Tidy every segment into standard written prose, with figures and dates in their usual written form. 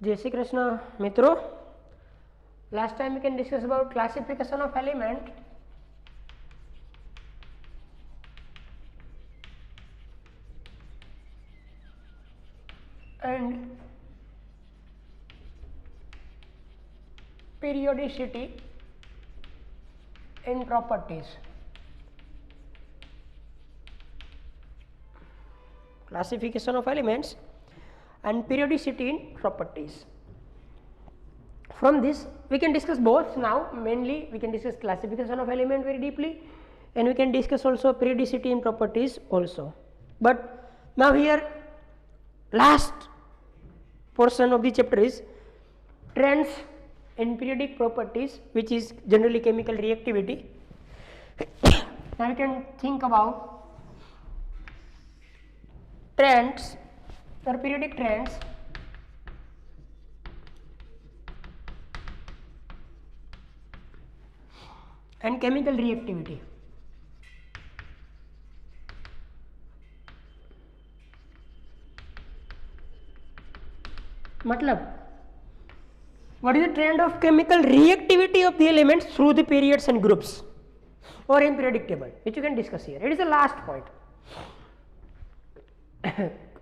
Jai Shri Krishna, Mitro. Last time we can discuss about classification of element. And periodicity in properties. Classification of elements and periodicity in properties. From this we can discuss both now. Mainly we can discuss classification of element very deeply, and we can discuss also periodicity in properties also. But now here last portion of the chapter is trends in periodic properties, which is generally chemical reactivity. Now we can think about trends or periodic trends and chemical reactivity. Matlab, what is the trend of chemical reactivity of the elements through the periods and groups or in periodic table, which you can discuss here. It is the last point.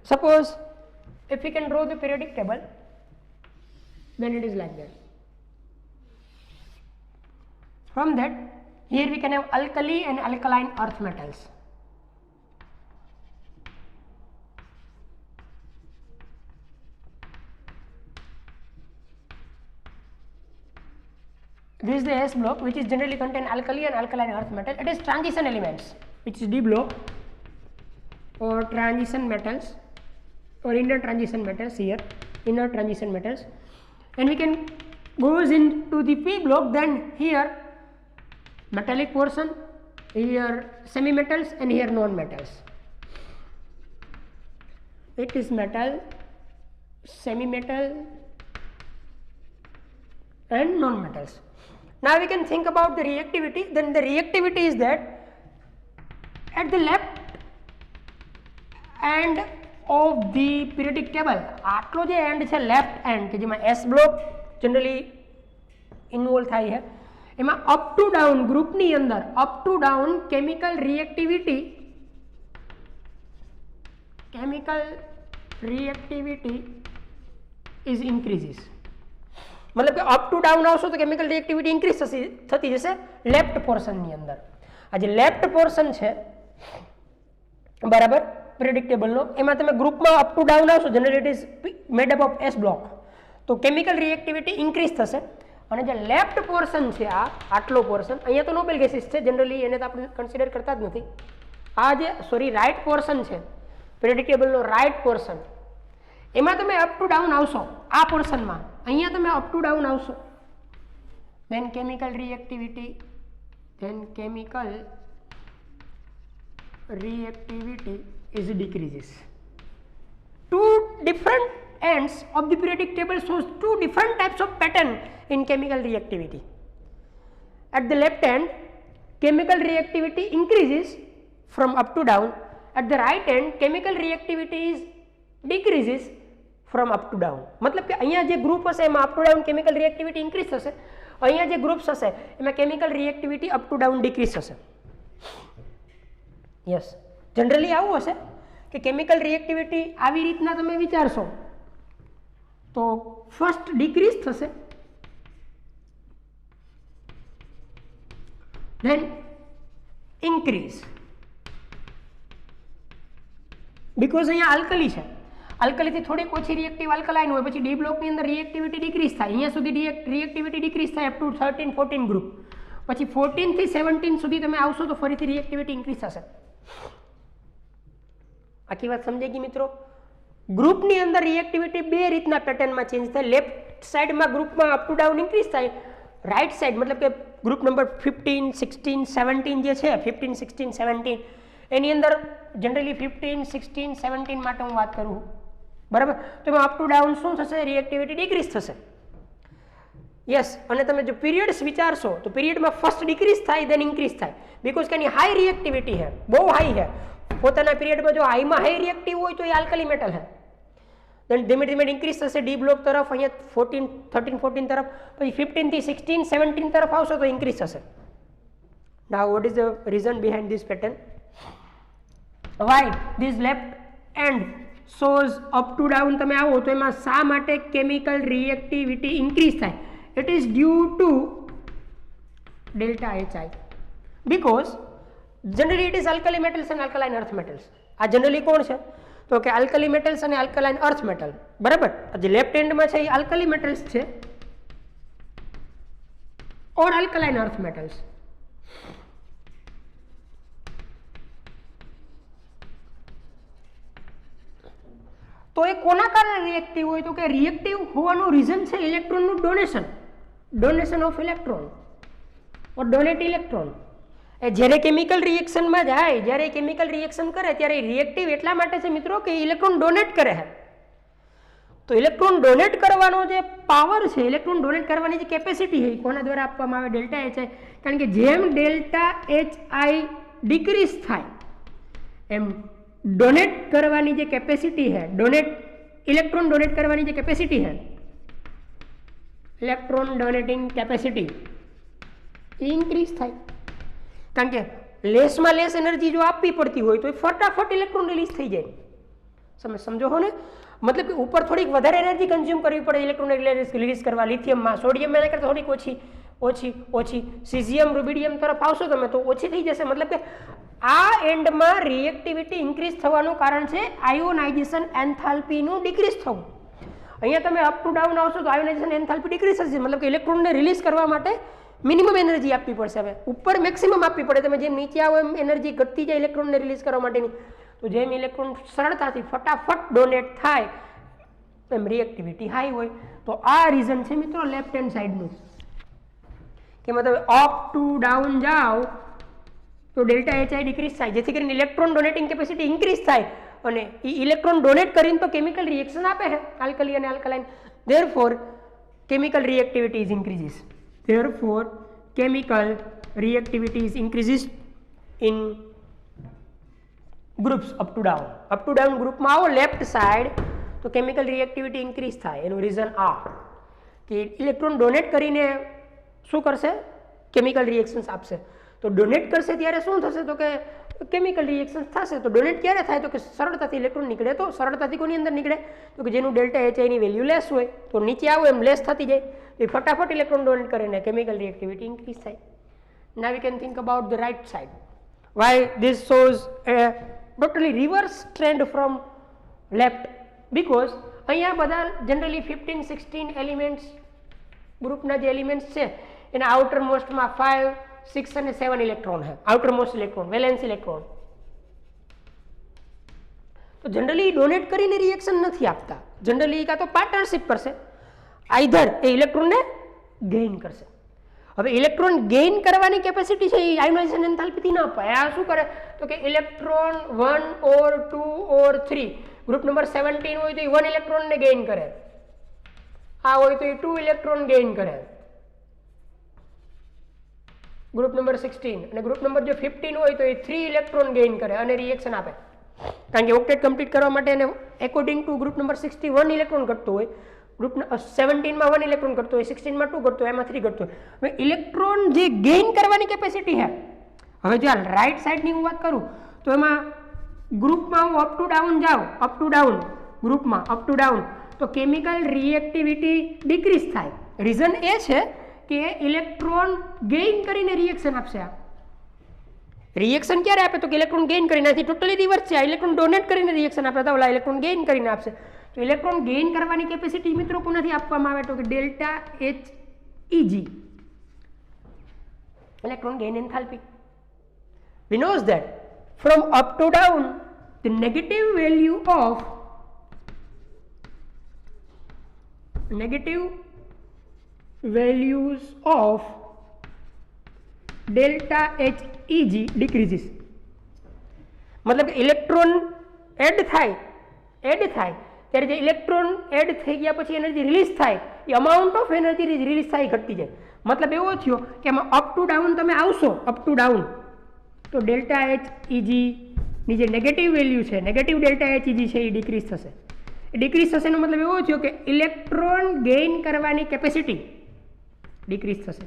Suppose if we can draw the periodic table, then it is like that. From that, here we can have alkali and alkaline earth metals. This is the S block, which is generally contain alkali and alkaline earth metal. It is transition elements, which is D block, or transition metals, or inner transition metals here, inner transition metals. And we can goes into the P block, then here metallic portion, here semi metals, and here non metals. It is metal, semi metal, and non metals. Now we can think about the reactivity. Then the reactivity is that at the left end of the periodic table, આટલો જે end છે left end કે જેમાં S block generally involve થાય છે, એમાં up to down group ની અંદર up to down chemical reactivity is increases. मतलब कि अप टू डाउन આવશો તો કેમિકલ રિએક્ટિવિટી ઇન્ક્રીઝ થતી જશે લેફ્ટ પોર્શન ની અંદર. આ જે લેફ્ટ પોર્શન છે બરાબર પીરિયોડિક ટેબલનો, એમાં તમે ગ્રુપમાં અપ ટુ ડાઉન આવશો, generally it is made up of S block, તો કેમિકલ રિએક્ટિવિટી ઇન્ક્રીઝ થશે. અને જે લેફ્ટ પોર્શન છે આ આટલો પોર્શન, અહીંયા તો નોબેલ ગેસીસ છે, જનરલી એને તો આપણે કન્સિડર કરતા જ નથી. આ જે સોરી રાઇટ પોર્શન છે પીરિયોડિક ટેબલનો રાઇટ પોર્શન, એમાં તમે અપ ટુ ડાઉન આવશો આ પોર્શનમાં, અહીંયા તમે અપ ટુ ડાઉન આવશો, then chemical reactivity is decreases. Two different ends of the periodic table shows two different types of pattern in chemical reactivity. At the left end, chemical reactivity increases from up to down. At the right end, chemical reactivity is decreases from up to down. मतलब કે અહીંયા જે group હશે એમાં up to down chemical reactivity increase થશે, અહીંયા જે groups હશે એમાં chemical reactivity up to down decrease થશે. યસ, જનરલી આવું હશે કે કેમિકલ રિએક્ટિવિટી આવી રીતના તમે વિચારશો તો ફર્સ્ટ ડિક્રીઝ થશે, then increase, because અહીંયા આલ્કલી છે, આલ્કલીથી થોડીક ઓછી રિએક્ટિવ આલ્કલાઇન હોય, પછી ડી બ્લોકની અંદર રિએક્ટિવિટી ડિક્રીઝ થાય, અહીંયા સુધી રિએક્ટિવિટી ડિક્રીઝ થાય અપ ટુ 13-14 ગ્રુપ, પછી 14 થી 17 સુધી તમે આવશો તો ફરીથી રિએક્ટિવિટી ઇન્ક્રીઝ થશે. આખી વાત સમજાઈ ગઈ મિત્રો? ગ્રુપની અંદર રિએક્ટિવિટી બે રીતના પેટર્નમાં ચેન્જ થાય. લેફ્ટ સાઈડમાં ગ્રુપમાં અપ ટુ ડાઉન ઇન્ક્રીઝ થાય, રાઈટ સાઈડ મતલબ કે ગ્રુપ નંબર 15, 16, 17 જે છે 15, 16, 17 એની અંદર જનરલી 15, 16, 17 માટે હું વાત કરું બરાબર, તો એમાં અપ ટુ ડાઉન શું થશે? રિએક્ટિવિટી ડિક્રીઝ થશે. યસ, અને તમે જો પીરિયડ્સ વિચારશો તો પીરિયડમાં ફર્સ્ટ ડિક્રીઝ થાય દેન ઇન્ક્રીઝ થાય, બીકોઝ કે એની હાઈ રિએક્ટિવિટી છે, બહુ હાઈ છે. પોતાના પીરિયડમાં જો હાઈમાં હાઈ રિએક્ટિવ હોય તો એ આલ્કલી મેટલ છે, દેન ધીમે ધીમે ઇન્ક્રીઝ થશે ડી બ્લોક તરફ, અહીંયા 14 13 14 તરફ, પછી 15 થી 16 17 તરફ આવશો તો ઇન્ક્રીઝ થશે. Now what is the reason behind this pattern? Why this left end shows up to down તમે આવો તો એમાં શા માટે કેમિકલ રિએક્ટિવિટી ઇન્ક્રીઝ થાય? It is due to delta HI, because generally it is alkali metals and alkaline earth metals. આ generally કોણ છે? તો કે આલ્કલી મેટલ્સ અને આલ્કલાઇન અર્થ મેટલ, બરાબર. જે લેફ્ટ હેન્ડમાં છે એ આલ્કલી મેટલ્સ છે ઓર આલ્કલાઇન અર્થ મેટલ્સ. તો એ કોના કારણે રિએક્ટિવ હોય? તો કે રિએક્ટિવ હોવાનું રીઝન છે ઇલેક્ટ્રોનનું donation of electron or donate electron. એ જ્યારે કેમિકલ રિએક્શનમાં જાય, જ્યારે કેમિકલ રિએક્શન કરે ત્યારે રિએક્ટિવ એટલા માટે છે મિત્રો કે ઇલેક્ટ્રોન ડોનેટ કરે છે. તો ઇલેક્ટ્રોન ડોનેટ કરવાનો જે પાવર છે, ઇલેક્ટ્રોન ડોનેટ કરવાની જે કેપેસિટી છે કોના દ્વારા આપવામાં આવે? Delta HI. કારણ કે જેમ ડેલ્ટા HI ડિક્રીઝ થાય એમ ડોનેટ કરવાની જે કેપેસિટી છે, ઇલેક્ટ્રોન ડોનેટ કરવાની જે કેપેસિટી છે, ઇલેક્ટ્રોન ડોનેટિંગ કેપેસિટી ઇન્ક્રીઝ થાય. કારણ કે લેસમાં લેસ એનર્જી જો આપવી પડતી હોય તો એ ફટાફટ ઇલેક્ટ્રોન રિલીઝ થઈ જાય. સમજો હો ને? મતલબ કે ઉપર થોડીક વધારે એનર્જી કન્ઝ્યુમ કરવી પડે ઇલેક્ટ્રોન રિલીઝ કરવા. લિથિયમમાં સોડિયમ એના કરતાં થોડીક ઓછી, સીઝિયમ રૂબિડિયમ તરફ આવશો તમે તો ઓછી થઈ જશે. મતલબ કે આ એન્ડમાં રિએક્ટિવિટી ઇન્ક્રીઝ થવાનું કારણ છે આયોનાઇઝેશન એન્થાલ્પીનું ડિક્રીઝ થવું. અહીંયા તમે અપ ટુ ડાઉન આવશો તો આયોનાઇઝેશન એન્થાલ્પી ડિક્રીઝ થશે. મતલબ કે ઇલેક્ટ્રોનને રિલીઝ કરવા માટે મિનિમમ એનર્જી આપવી પડશે. હવે ઉપર મેક્સિમમ આપવી પડે. તમે જેમ નીચે આવો એમ એનર્જી ઘટતી જાય ઇલેક્ટ્રોનને રિલીઝ કરવા માટેની. તો જેમ ઇલેક્ટ્રોન સરળતાથી ફટાફટ ડોનેટ થાય એમ રિએક્ટિવિટી હાઈ હોય. તો આ રીઝન છે મિત્રો લેફ્ટ હેન્ડ સાઈડનું, કે મતલબ અપ ટુ ડાઉન જાઓ તો ડેલ્ટા HI ડિક્રીઝ થાય, જેથી કરીને ઇલેક્ટ્રોન ડોનેટિંગ કેપેસિટી ઇન્ક્રીઝ થાય અને એ ઇલેક્ટ્રોન ડોનેટ કરીને તો કેમિકલ રિએક્શન આપે છે આલ્કલી અને alkaline. Therefore chemical reactivity is increases. Therefore, chemical reactivity is increases in groups up to down. Up to down group માં આવો લેફ્ટ સાઈડ તો કેમિકલ રિએક્ટિવિટી ઇન્ક્રીઝ થાય. એનું રીઝન આ કે ઇલેક્ટ્રોન ડોનેટ કરીને શું કરશે? કેમિકલ રિએક્શન્સ આપશે. તો ડોનેટ કરશે ત્યારે શું થશે? તો કે કેમિકલ રિએક્શન થશે. તો ડોનેટ ક્યારે થાય? તો કે સરળતાથી ઇલેક્ટ્રોન નીકળે. તો સરળતાથી કોની અંદર નીકળે? તો કે જેનું ડેલ્ટા HI ની વેલ્યુ લેસ હોય. તો નીચે આવો એમ લેસ થતી જાય. એ ફટાફટ ઇલેક્ટ્રોન ડોનેટ કરીને કેમિકલ રિએક્ટિવિટી ઇન્ક્રીઝ થાય. Now we can think about the right side. Why this shows a totally reverse trend from left? Because અહીંયા બધા જનરલી 15 16 એલિમેન્ટ્સ ગ્રુપના જે એલિમેન્ટ્સ છે એના આઉટર મોસ્ટમાં 5 6 અને 7 ઇલેક્ટ્રોન છે. Outer most electron, valence electron. તો જનરલી ડોનેટ કરીને રિએક્શન નથી આપતા. જનરલી કાં તો પાર્ટનરશિપ કરશે, આઈધર એ ઇલેક્ટ્રોનને ગેઇન કરશે. હવે ઇલેક્ટ્રોન ગેઇન કરવાની કેપેસિટી છે એ આયોનાઇઝેશન એન્થાલ્પીથી ન અપાય. આ શું કરે? તો કે ઇલેક્ટ્રોન 1 ઓર 2 ઓર 3 ગ્રુપ નંબર 17 હોય તો એ 1 ઇલેક્ટ્રોનને ગેઇન કરે, આ હોય તો એ 2 ઇલેક્ટ્રોન ગેઇન કરે. ગ્રુપ નંબર 16 અને ગ્રુપ નંબર જો 15 હોય તો એ 3 ઇલેક્ટ્રોન ગેઇન કરે અને રિએક્શન આપે. કારણ કે ઓક્ટેટ કમ્પ્લીટ કરવા માટે એને according to group number 61 electron ઘટતો હોય. ગ્રુપ 17 માં 1 ઇલેક્ટ્રોન ઘટતો હોય, 16 માં 2 ઘટતો હોય, એમાં 3 ઘટતો હોય. હવે ઇલેક્ટ્રોન જે ગેઇન કરવાની કેપેસિટી છે. હવે જો રાઈટ સાઈડની હું વાત કરું તો એમાં ગ્રુપમાં હું અપ ટુ ડાઉન જાઉં, અપ ટુ ડાઉન ગ્રુપમાં અપ ટુ ડાઉન તો કેમિકલ રિએક્ટિવિટી ડિક્રીઝ થાય. રીઝન એ છે કે ઇલેક્ટ્રોન ગેઇન કરીને રિએક્શન આપશે. આ રિએક્શન ક્યારે આપે? તો કે ઇલેક્ટ્રોન ગેઇન કરીને. આથી ટોટલી રિવર્સ છે. આ ઇલેક્ટ્રોન ડોનેટ કરીને રિએક્શન આપે, ઓલા ઇલેક્ટ્રોન ગેઇન કરીને આપશે. તો ઇલેક્ટ્રોન ગેઇન કરવાની કેપેસિટી મિત્રો કોનાથી આપવામાં આવે? તો કે delta HEG, electron gain enthalpy. We knows that from up to down the negative values of delta HEG decreases. मतलब इलेक्ट्रॉन एड થાય ત્યારે જે ઇલેક્ટ્રોન એડ થઈ ગયા પછી એનર્જી રિલીઝ થાય એ અમાઉન્ટ ઓફ એનર્જી રિલીઝ થાય ઘટતી જાય. મતલબ એવો થયો કે આમાં અપ ટુ ડાઉન તમે આવશો, અપ ટુ ડાઉન તો ડેલ્ટા HEG ની જે નેગેટિવ વેલ્યુ છે, નેગેટિવ ડેલ્ટા HEG છે એ ડિક્રીઝ થશે. ડિક્રીઝ થશે એનો મતલબ એવો થયો કે ઇલેક્ટ્રોન ગેઇન કરવાની કેપેસિટી ડિક્રીઝ થશે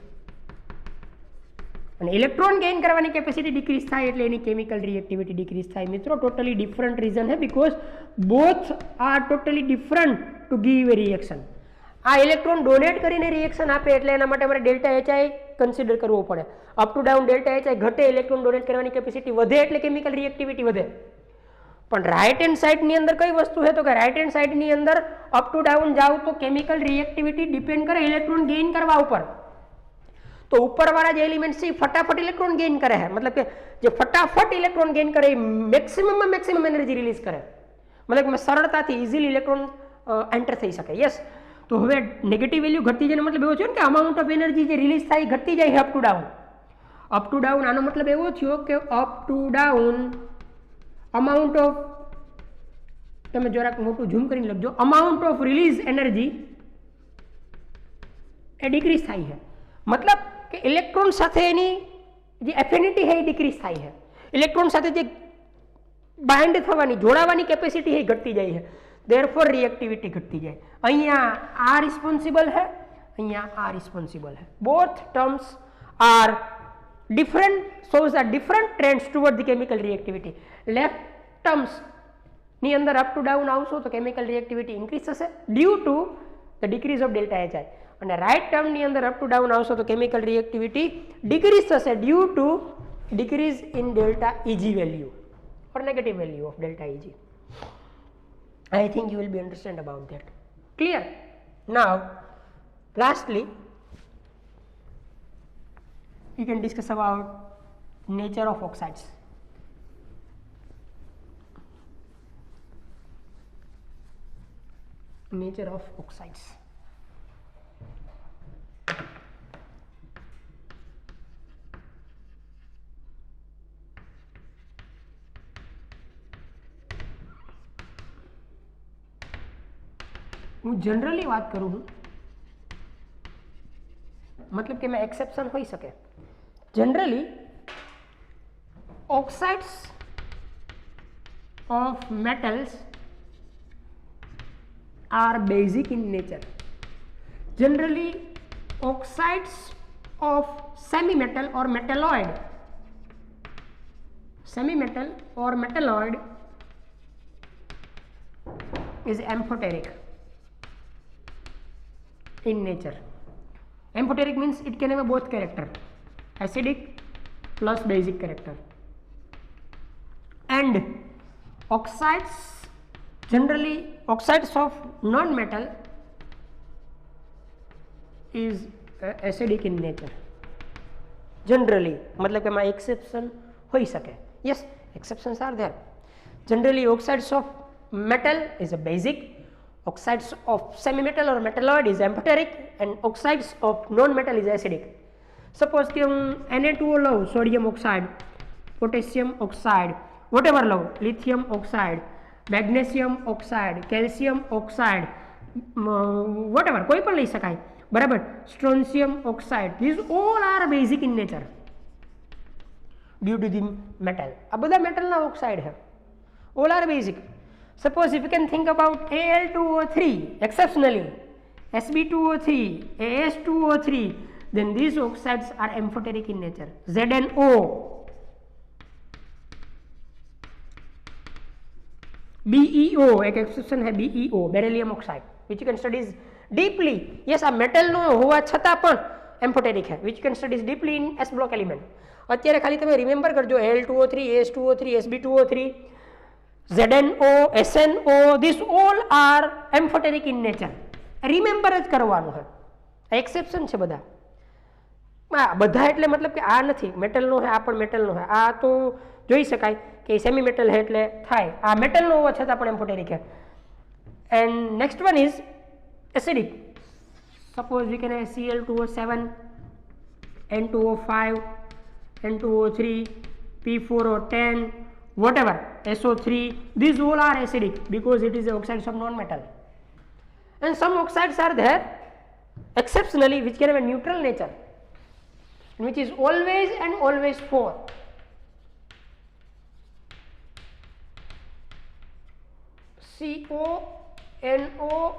અને ઇલેક્ટ્રોન ગેઇન કરવાની કેપેસિટી ડિક્રીઝ થાય એટલે એની કેમિકલ રિએક્ટિવિટી ડિક્રીઝ થાય. મિત્રો ટોટલી ડિફરન્ટ રીઝન હે because both are totally different to give A reaction. આ ઇલેક્ટ્રોન ડોનેટ કરીને રિએક્શન આપે એટલે એના માટે અમારે ડેલ્ટા એચઆઈ કન્સિડર કરવો પડે. Up to down delta HI ઘટે, ઇલેક્ટ્રોન ડોનેટ કરવાની કેપેસિટી વધે એટલે કેમિકલ રિએક્ટિવિટી વધે. પણ રાઇટ હેન્ડ સાઇડની અંદર કઈ વસ્તુ છે તો કે રાઇટ હેન્ડ સાઇડની અંદર અપ ટુ ડાઉન જાવ તો કેમિકલ રિએક્ટિવિટી ડિપેન્ડ કરે ઇલેક્ટ્રોન ગેઇન કરવા ઉપર. તો ઉપરવાળા જે એલિમેન્ટ છે ફટાફટ ઇલેક્ટ્રોન ગેઇન કરે છે, મતલબ કે જે ફટાફટ ઇલેક્ટ્રોન ગેઇન કરે એ મેક્સિમમમાં મેક્સિમમ એનર્જી રિલીઝ કરે, મતલબ કે સરળતાથી ઇઝીલી ઇલેક્ટ્રોન એન્ટર થઈ શકે. યસ, તો હવે નેગેટિવ વેલ્યુ ઘટતી જાય મતલબ એવો થયો કે અમાઉન્ટ ઓફ એનર્જી જે રિલીઝ થાય ઘટતી જાય up to down. Up to down આનો મતલબ એવો થયો કે up to down amount of, તમે જરાક મોટું ઝૂમ કરીને લખજો, amount of release energy A decrease થાય છે. મતલબ કે ઇલેક્ટ્રોન સાથે એની જે એફિનિટી છે એ ડિક્રીઝ થાય છે, ઇલેક્ટ્રોન સાથે જે બાઇન્ડ થવાની જોડાવાની કેપેસિટી છે એ ઘટતી જાય છે, ધેરફોર રિએક્ટિવિટી ઘટતી જાય. અહીંયા આ રિસ્પોન્સિબલ છે, અહીંયા આ રિસ્પોન્સિબલ છે. Both terms are different, shows a different trends toward the chemical reactivity. Left terms ની અંદર અપ ટુ ડાઉન આવશો તો કેમિકલ રિએક્ટિવિટી ઇન્ક્રીઝ થશે due to the decrease of delta HI, અને રાઇટ ટર્મ ની અંદર અપ ટુ ડાઉન આવશો તો કેમિકલ રિએક્ટિવિટી ડિક્રીઝ થશે due to decrease in delta EG value or negative value of delta Eg. I think you will be understand about that. Clear? Now lastly we can discuss about nature of oxides. Nature of oxides. હું generally વાત કરું છું, મતલબ કે મેં exception હોઈ શકે. Generally, oxides of metals are basic in nature. Generally, oxides of semi-metal or metalloid, semi-metal or metalloid is amphoteric in nature. Amphoteric means it can have both character, acidic plus basic character. And oxides, generally oxides of non-metal is acidic in nature. Generally, मतलब कि मैं exception हो ही सके. Yes, exceptions are there. Generally, oxides of metal is a basic, oxides of semi-metal or metalloid is amphoteric, and oxides of non-metal is acidic. Suppose कि हम Na2O लऊँ, sodium oxide, potassium oxide, whatever लऊँ, lithium oxide, magnesium oxide, calcium oxide, whatever कोई पण લઈ શકાય, બરાબર, strontium oxide, these all are basic in nature due to the metal. આ બધા મેટલના ઓક્સાઇડ છે, all are basic. Suppose if you can think about Al2O3 exceptionally, Sb2O3, As2O3, then these oxides are amphoteric in nature. ZnO, BeO, एक exception है BeO, beryllium oxide, which you can study deeply. Yes, આ metal નો હોવા છતાં પણ એમ્ફોટેરિક છે, which you can study deeply in S block element. અત્યારે ખાલી તમે રિમેમ્બર કરજો Al2O3, As2O3, Sb2O3, ZnO, SnO, these all are amphoteric in nature. Remember જ કરવાનું છે, એક્સેપ્શન છે બધા. બધા એટલે મતલબ કે આ નથી મેટલનો છે, આ પણ મેટલનો છે, આ તો જોઈ શકાય કે સેમી મેટલ છે એટલે થાય, આ મેટલનો હોવા છતાં પણ એમ્ફોટેરિક છે. And next one is acidic. Suppose we can have Cl2O7, N2O5, N2O3, P4O10, whatever, SO3, these all are acidic because it is the oxides of non-metal. And some oxides are there exceptionally which can have a neutral nature, which is always and always 4. CO NO,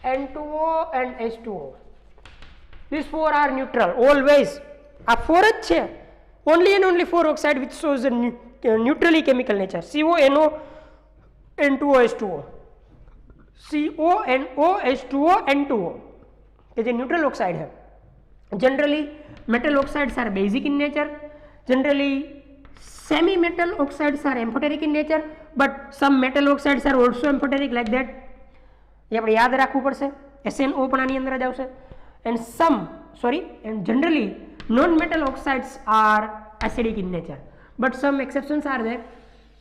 N2O and H2O. These four are neutral always. આ four જ છે. Only and only four oxide which shows a neutrally chemical nature. CO, NO, N2O, H2O. CO, NO, H2O, N2O. કે જે neutral oxide है. Generally metal oxides are basic in nature. Generally semi-metal oxides are amphoteric in nature, but some metal oxides are also amphoteric like that. ये આપણે યાદ રાખવું પડશે. SNO પણ આની અંદર જ આવશે. And generally non-metal oxides are acidic in nature, but some exceptions are there.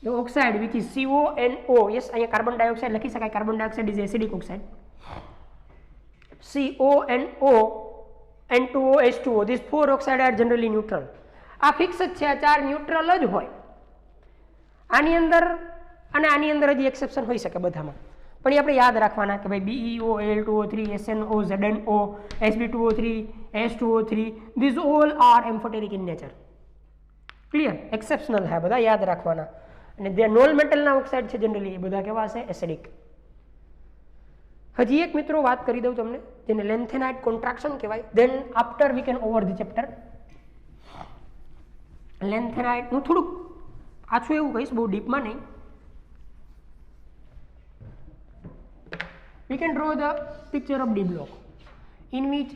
The oxide which is CONO, yes, અહીંયા carbon dioxide લખી શકાય. Carbon dioxide is acidic oxide. CONO, N2O, H2O, these four oxide are generally neutral. આ fix જ છે, આ ચાર neutral જ હોય. આની અંદર અને આની અંદર જ એક્સેપ્શન હોઈ શકે બધામાં, પણ એ આપણે યાદ રાખવાના કે ભાઈ BeO, Al2O3, SNO, ZnO, Sb2O3, H2O3, these all are amphoteric in nature. Clear? Exceptional છે બધા, યાદ રાખવાના. અને જે નોન મેટલના ઓક્સાઇડ છે જનરલી એ બધા કેવા હશે? એસિડિક. હજી એક મિત્રો વાત કરી દઉં તમને, જેને લેન્થેનાઇટ કોન્ટ્રાક્શન કહેવાય. Then after we can over the chapter. Lanthanide હું થોડુંક આછું એવું કહીશ, બહુ ડીપમાં નહીં. We can draw the picture of D block in which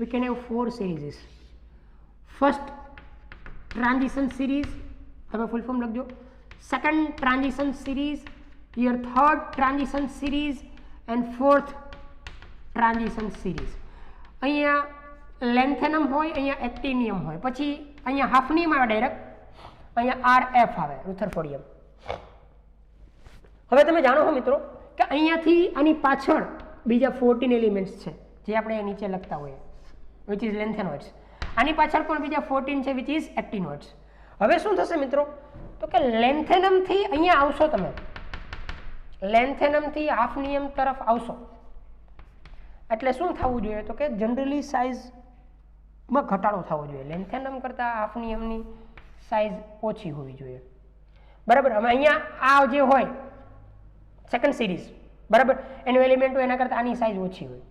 we can have four series. First transition series, તમે full form લખજો. Second transition series, here third transition series and fourth transition series. અહીંયા લેન્થેનમ હોય, અહીંયા એક્ટિનિયમ હોય, પછી અહીંયા હાફનિયમ આવે direct, અહીંયા RF આવે, રુથરફોર્ડિયમ. હવે તમે જાણો છો મિત્રો કે અહીંયાથી આની પાછળ બીજા 14 એલિમેન્ટ્સ છે જે આપણે નીચે લખતા હોઈએ, વિચ ઇઝ લેન્થેનોઇડ્સ. આની પાછળ પણ બીજા 14 છે વિચ ઇઝ એક્ટિનોઇડ્સ. હવે શું થશે મિત્રો, તો કે લેન્થેનમથી અહીંયા આવશો તમે, લેન્થેનમથી હાફનિયમ તરફ આવશો એટલે શું થવું જોઈએ, તો કે જનરલી સાઇઝમાં ઘટાડો થવો જોઈએ. લેન્થેનમ કરતાં હાફનિયમની સાઇઝ ઓછી હોવી જોઈએ. બરાબર. હવે અહીંયા આ જે હોય સેકન્ડ સિરીઝ, બરાબર, એનું એલિમેન્ટ હોય એના કરતાં આની સાઇઝ ઓછી હોય.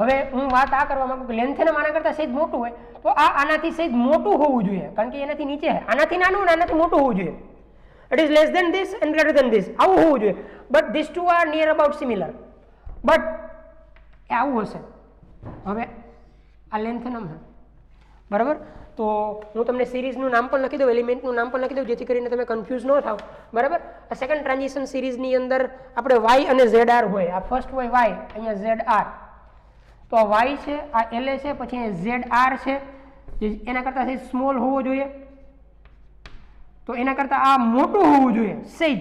હવે હું વાત આ કરવા માંગુ કે લેન્થેનમ આના કરતાં સહેજ મોટું હોય તો આ આનાથી સહેજ મોટું હોવું જોઈએ, કારણ કે એનાથી નીચે છે. આનાથી નાનું અને આનાથી મોટું હોવું જોઈએ. It is less than this and greater than this, આવું હોવું જોઈએ. But these two are near about similar, but આવું હશે. હવે આ લેન્થેનમ છે, બરાબર. તો હું તમને સિરીઝનું નામ પણ લખી દઉં, એલિમેન્ટનું નામ પણ લખી દઉં, જેથી કરીને તમે કન્ફ્યુઝ ન થાવ. બરાબર. આ સેકન્ડ ટ્રાન્ઝિશન સિરીઝની અંદર આપણે વાય અને ZR હોય. આ ફર્સ્ટ હોય વાય, અહીંયા ZR. તો આ વાય છે, આ LA છે, પછી અહીંયા ZR છે, એના કરતાં સહેજ સ્મોલ હોવો જોઈએ. તો એના કરતાં આ મોટું હોવું જોઈએ સહેજ.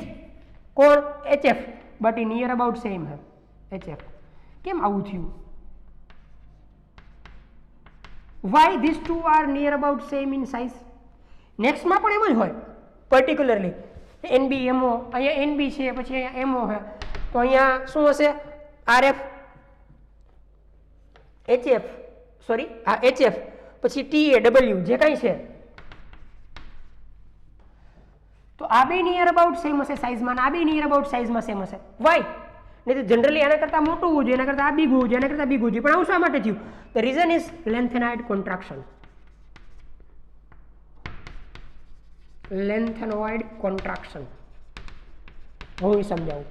કોણ? HF. But a near about same હે HF. કેમ આવું થયું? Why these two are near about same in size? નેક્સ્ટમાં પણ એમ જ હોય. પર્ટિક્યુલરલી NBMO, અહીંયા NB છે, પછી અહીંયા MO છે, તો અહીંયા શું હશે? RF, HF, સોરી હા HF, પછી TA, W જે કાંઈ છે. તો આ બે નિયર અબાઉટ સેમ હશે સાઇઝમાં, આ બે નિયર અબાઉટ સાઇઝમાં સેમ હશે. વાય? નહીં તો જનરલી આના કરતાં મોટું હોવું જોઈએ, એના કરતાં આ બીગું હોવું જોઈએ, એના કરતાં બીગું જોઈએ. પણ આવું શા માટે થયું? The reason is lanthanoid contraction. Lanthanoid contraction. હું સમજાવું.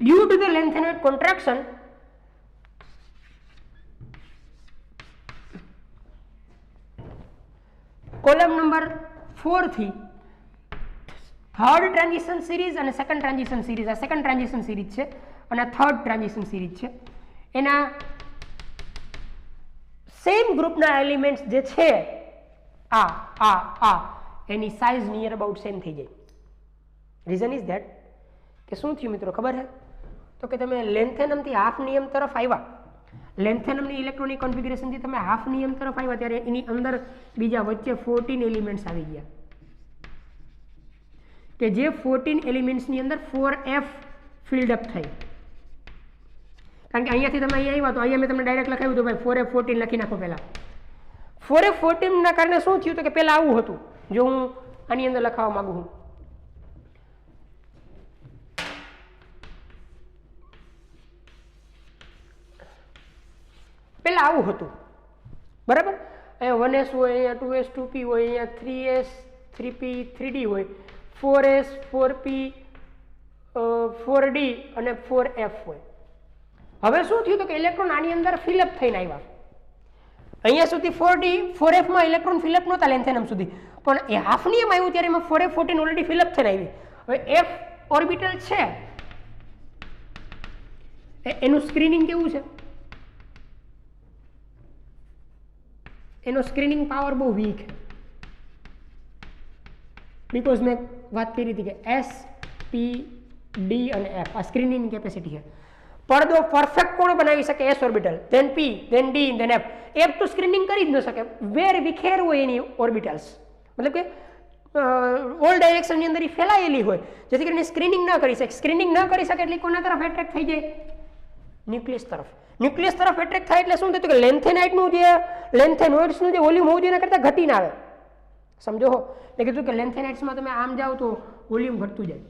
Due to the lanthanoid contraction, column number 4 થી થર્ડ ટ્રાન્ઝિશન સિરીઝ અને સેકન્ડ ટ્રાન્ઝિશન સિરીઝ, આ સેકન્ડ ટ્રાન્ઝિશન સિરીઝ છે અને થર્ડ ટ્રાન્ઝિશન સિરીઝ છે, એના સેમ ગ્રુપના એલિમેન્ટ્સ જે છે આ એની સાઇઝ નિયર અબાઉટ સેમ થઈ જાય. રીઝન ઇઝ ધેટ કે શું થયું મિત્રો ખબર છે? તો કે તમે લેન્થેનમથી હાફ નિયમ તરફ આવ્યા, લેન્થેનમની ઇલેક્ટ્રોનિક કોન્ફિગરેશનથી તમે હાફ નિયમ તરફ આવ્યા ત્યારે એની અંદર બીજા વચ્ચે 14 એલિમેન્ટ્સ આવી ગયા, કે જે 14 એલિમેન્ટ્સની અંદર 4F ફિલ્ડઅપ થઈ. કારણ કે અહીંયાથી તમે અહીંયા આવ્યા તો અહીંયા મેં તમને ડાયરેક્ટ લખાવ્યું હતું ભાઈ 4F14 લખી નાખો. પહેલાં 4F14ના કારણે શું થયું તો કે પહેલાં આવું હતું. જો હું આની અંદર લખાવવા માંગુ છું પહેલાં આવું હતું, બરાબર. અહીંયા 1s હોય, અહીંયા 2s 2p હોય, અહીંયા 3s 3p 3d હોય, 4s 4p 4d અને 4f હોય. હવે શું થયું તો કે ઇલેક્ટ્રોન આની અંદર ફિલઅપ થઈને આવ્યા. અહીંયા સુધી 4d 4f માં ઇલેક્ટ્રોન ફિલઅપ નહોતા લેન્થેનમ સુધી, પણ એ હાફની એમ આવ્યું ત્યારે એમાં 4f 14 ઓલરેડી ફિલઅપ થઈને આવી. હવે f ઓર્બિટલ છે એનું સ્ક્રીનિંગ કેવું છે? એનો સ્ક્રીનિંગ પાવર બહુ વીક છે, બીકોઝ મેં વાત કરી હતી કે એસ પી ડી અને એફ આ સ્ક્રીનિંગ કેપેસિટી છે. પડદો પરફેક્ટ કોણ બનાવી શકે? S orbital, then p, then d, then f. F તો સ્ક્રીનિંગ કરી જ ન શકે, વેર વિખેર હોય એની ઓર્બિટલ્સ, મતલબ કે ઓલ ડાયરેક્શનની અંદર એ ફેલાયેલી હોય, જેથી કરીને સ્ક્રીનિંગ ન કરી શકે. સ્ક્રીનિંગ ન કરી શકે એટલે કોના તરફ એટ્રેક્ટ થઈ જાય? ન્યુક્લિયસ તરફ. ન્યુક્લિયસ તરફ એટ્રેક્ટ થાય એટલે શું થતું કે લેન્થેનાઇટનું જે લેન્થેનોઇડ્સનું જે વોલ્યુમ હોવું જોઈએ એના કરતાં ઘટીને આવે. સમજો હો, મેં કીધું કે લેન્થેનાઇટ્સમાં તમે આમ જાઓ તો વોલ્યુમ ઘટતું જાય.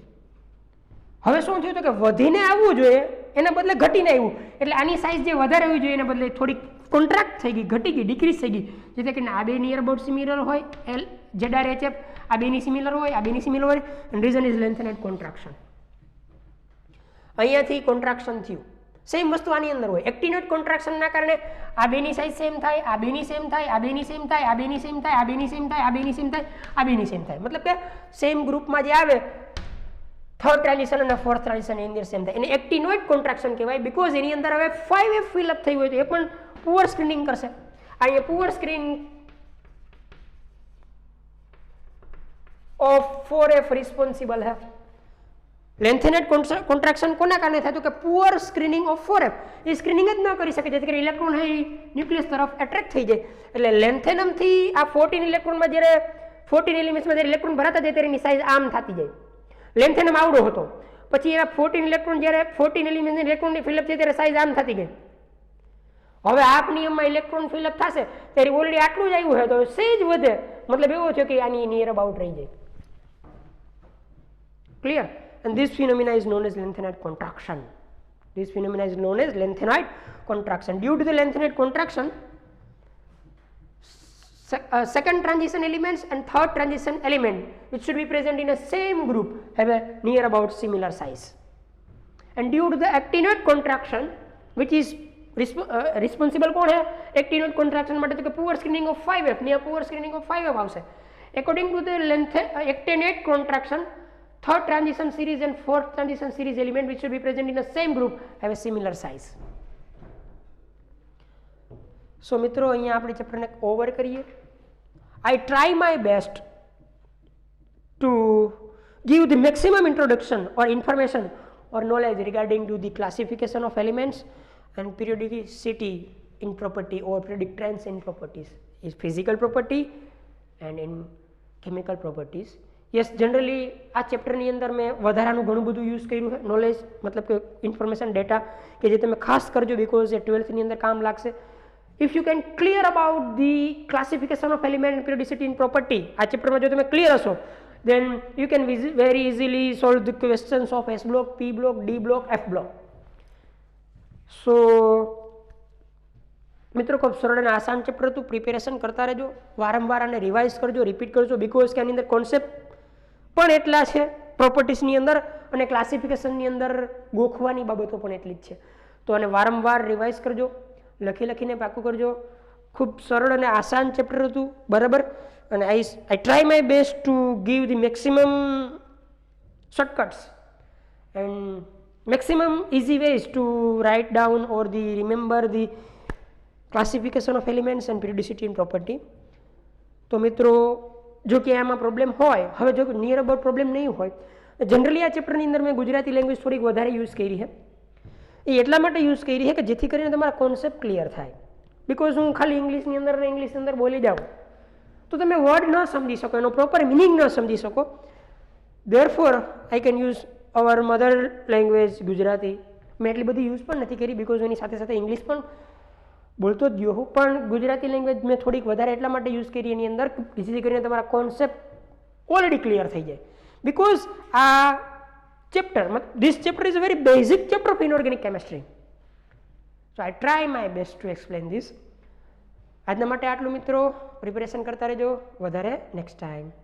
હવે શું થયું તો કે વધીને આવવું જોઈએ એના બદલે ઘટીને આવ્યું, એટલે આની સાઇઝ જે વધારે હોવી જોઈએ એના બદલે થોડીક કોન્ટ્રાક્ટ થઈ ગઈ, ઘટી ગઈ, ડિક્રીઝ થઈ ગઈ, જેથી કરીને આ બે નિયર અબાઉટ સિમિલર હોય, એલ ZRHF આ બેની સિમિલર હોય, આ બેની સિમિલર હોય, એન્ડ રીઝન ઇઝ લેન્થેનાઇટ કોન્ટ્રાક્શન. અહીંયાથી કોન્ટ્રાક્શન થયું. સેમ વસ્તુ આની અંદર હોય. એક્ટિનોઇડ કોન્ટ્રાક્શનના કારણે આ બેની સાઇઝ સેમ થાય, આ બેની સેમ થાય, આ બેની સેમ થાય, આ બેની સેમ થાય, આ બેની સેમ થાય, આ બેની સેમ થાય, આ બેની સેમ થાય, મતલબ કે સેમ ગ્રુપમાં જે આવે થર્ડ ટ્રાન્ઝિશન અને ફોર્થ ટ્રાન્ઝિશન એની અંદર સેમ થાય. એને એક્ટિનોઇડ કોન્ટ્રાક્શન કહેવાય, બીકોઝ એની અંદર હવે 5f ફિલઅપ થઈ હોય તો એ પણ પુઅર સ્ક્રીનિંગ કરશે. અહીંયા poor screening of 4f responsible હે. લેન્થેનાઇટ કોન્ટ્રાક્શન કોના કારણે થાય તો કે poor screening of 4f. A screening જ ન કરી શકે, જેથી કરીને ઇલેક્ટ્રોન એ ન્યુક્લિયસ તરફ એટ્રેક્ટ થઈ જાય. એટલે લેન્થેનમથી આ 14 ઇલેક્ટ્રોનમાં જ્યારે 14 એલિમેન્ટ્સમાં જ્યારે ઇલેક્ટ્રોન ભરાતા જાય ત્યારે એની સાઇઝ આમ થતી જાય. લેન્થેનમ આવડો હતો, પછી એના 14 ઇલેક્ટ્રોન જ્યારે 14 એલિમેન્ટની ઇલેક્ટ્રોનની ફિલઅપ થઈ ત્યારે સાઇઝ આમ થતી ગઈ. હવે હાફ નિયમમાં ઇલેક્ટ્રોન ફિલઅપ થશે ત્યારે ઓલરેડી આટલું જ આવ્યું હોય તો સેજ વધે, મતલબ એવો છે કે આની નિયર અબાઉટ રહી જાય. Clear? And this phenomena is known as lanthanide contraction. This phenomena is known as lanthanide contraction. Due to the lanthanide contraction, second transition elements and third transition element, which should be present in a same group, have a near about similar size. And due to the actinoid contraction, which is responsible कौन है? actinoid contraction માટે તો કે poor screening of 5f, near poor screening of 5f આવશે. According to the actinoid contraction, third transition series and fourth transition series element which should be present in the same group have a similar size. So મિત્રો અહીંયા આપણે ચેપ્ટરને over કરીએ. I try my best to give the maximum introduction or information or knowledge regarding to the classification of elements and periodicity in property or periodic trends in properties, is physical property and in chemical properties. Yes, generally આ ચેપ્ટરની અંદર મેં વધારાનું ઘણું બધું use કર્યું છે, knowledge મતલબ કે ઇન્ફોર્મેશન ડેટા કે જે તમે ખાસ કરજો, બીકોઝ એ 12thની અંદર કામ લાગશે. If you can clear about the classification of element and periodicity in property, આ ચેપ્ટરમાં જો તમે ક્લિયર હશો then you can very easily solve the questions of S block, P block, D block, F block. So મિત્રો ખૂબ સરળ અને આસાન ચેપ્ટર હતું. પ્રિપેરેશન કરતા રહેજો, વારંવાર આને રિવાઇઝ કરજો, રિપીટ કરજો, બીકોઝ કે આની અંદર કોન્સેપ્ટ પણ એટલા છે પ્રોપર્ટીસની અંદર અને ક્લાસિફિકેશનની અંદર ગોખવાની બાબતો પણ એટલી જ છે. તો આને વારંવાર રિવાઇઝ કરજો, લખીને પાકું કરજો. ખૂબ સરળ અને આસાન ચેપ્ટર હતું, બરાબર. અને I try my best to give the maximum shortcuts and maximum easy ways to write down or the remember the classification of elements and periodicity in property. તો મિત્રો જો કે આમાં પ્રોબ્લેમ હોય, હવે જો નિયર અબાઉટ પ્રોબ્લેમ નહીં હોય, જનરલી આ ચેપ્ટરની અંદર મેં ગુજરાતી લેંગ્વેજ થોડીક વધારે યુઝ કરી છે. એ એટલા માટે યુઝ કરી છે કે જેથી કરીને તમારા કોન્સેપ્ટ ક્લિયર થાય. બીકોઝ હું ખાલી ઇંગ્લિશની અંદર બોલી જાઉં તો તમે વર્ડ ન સમજી શકો, એનો પ્રોપર મિનિંગ ન સમજી શકો. Therefore I can use our mother language Gujarati. મેં એટલી બધી યુઝ પણ નથી કરી, બીકોઝ એની સાથે સાથે ઇંગ્લિશ પણ બોલતો જ ગયો હું, પણ ગુજરાતી લેંગ્વેજ મેં થોડીક વધારે એટલા માટે યુઝ કરી એની અંદર, જેથી કરીને તમારા કોન્સેપ્ટ ઓલરેડી ક્લિયર થઈ જાય. બીકોઝ આ chapter, this chapter is a very basic chapter of inorganic chemistry. So I try my best two explain this. આજના માટે આટલું મિત્રો, પ્રિપેરેશન કરતા રહેજો, વધારે નેક્સ્ટ ટાઈમ.